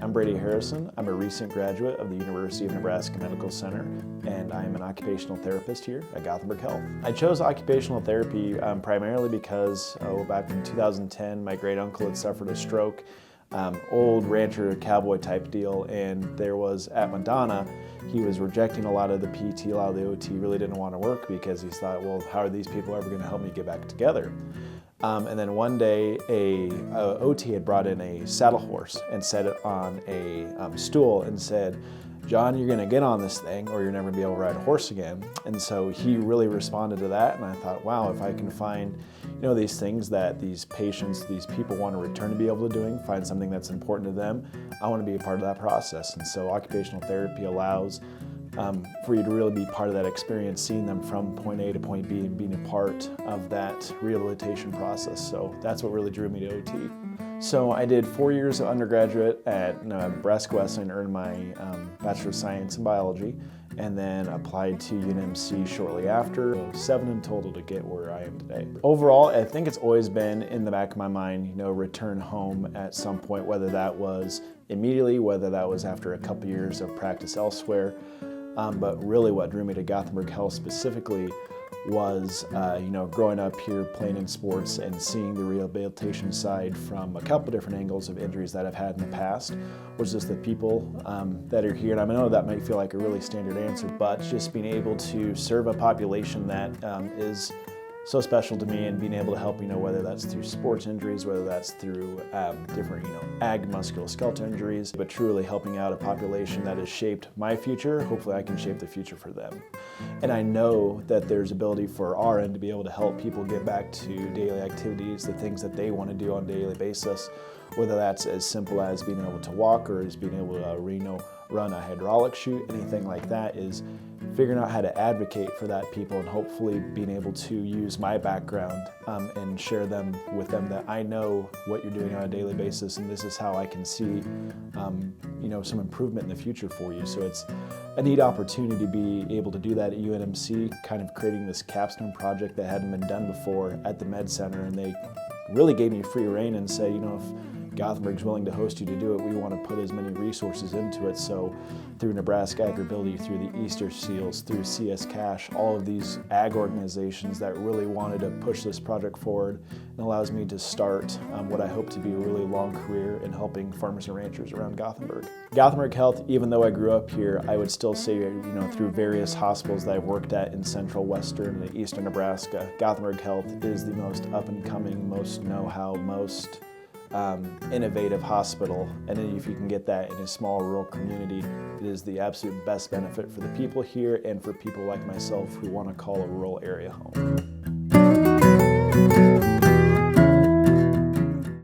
I'm Brady Harrison. I'm a recent graduate of the University of Nebraska Medical Center, and I'm an occupational therapist here at Gothenburg Health. I chose occupational therapy primarily because back in 2010, my great uncle had suffered a stroke, old rancher cowboy type deal, and there was at Madonna, he was rejecting a lot of the PT, a lot of the OT, really didn't want to work because he thought, well, how are these people ever going to help me get back together? And then one day, a OT had brought in a saddle horse and set it on a stool and said, John, you're going to get on this thing or you're never going to be able to ride a horse again. And so he really responded to that, and I thought, wow, if I can find these things that these patients, these people want to return to be able to doing, find something that's important to them, I want to be a part of that process. And so occupational therapy allows for you to really be part of that experience, seeing them from point A to point B and being a part of that rehabilitation process. So that's what really drew me to OT. So I did 4 years of undergraduate at Nebraska Wesleyan, earned my Bachelor of Science in Biology, and then applied to UNMC shortly after. So 7 in total to get where I am today. Overall, I think it's always been in the back of my mind, return home at some point, whether that was immediately, whether that was after a couple years of practice elsewhere. But really what drew me to Gothenburg Health specifically was, growing up here playing in sports and seeing the rehabilitation side from a couple different angles of injuries that I've had in the past, was just the people that are here. And I know that might feel like a really standard answer, but just being able to serve a population that is so special to me, and being able to help, whether that's through sports injuries, whether that's through different, ag musculoskeletal injuries, but truly helping out a population that has shaped my future. Hopefully I can shape the future for them. And I know that there's ability for our end to be able to help people get back to daily activities, the things that they want to do on a daily basis, whether that's as simple as being able to walk or as being able to run a hydraulic chute, anything like that, is figuring out how to advocate for that people, and hopefully being able to use my background and share them with them that I know what you're doing on a daily basis, and this is how I can see some improvement in the future for you. So it's a neat opportunity to be able to do that at UNMC, kind of creating this capstone project that hadn't been done before at the Med Center, and they really gave me free rein and said, if Gothenburg's willing to host you to do it, we want to put as many resources into it. So through Nebraska Agribility, through the Easter Seals, through CS Cash, all of these ag organizations that really wanted to push this project forward, and allows me to start what I hope to be a really long career in helping farmers and ranchers around Gothenburg. Gothenburg Health, even though I grew up here, I would still say, through various hospitals that I've worked at in central, western, and eastern Nebraska, Gothenburg Health is the most up and coming, most know-how, most innovative hospital, and if you can get that in a small rural community, it is the absolute best benefit for the people here and for people like myself who want to call a rural area home.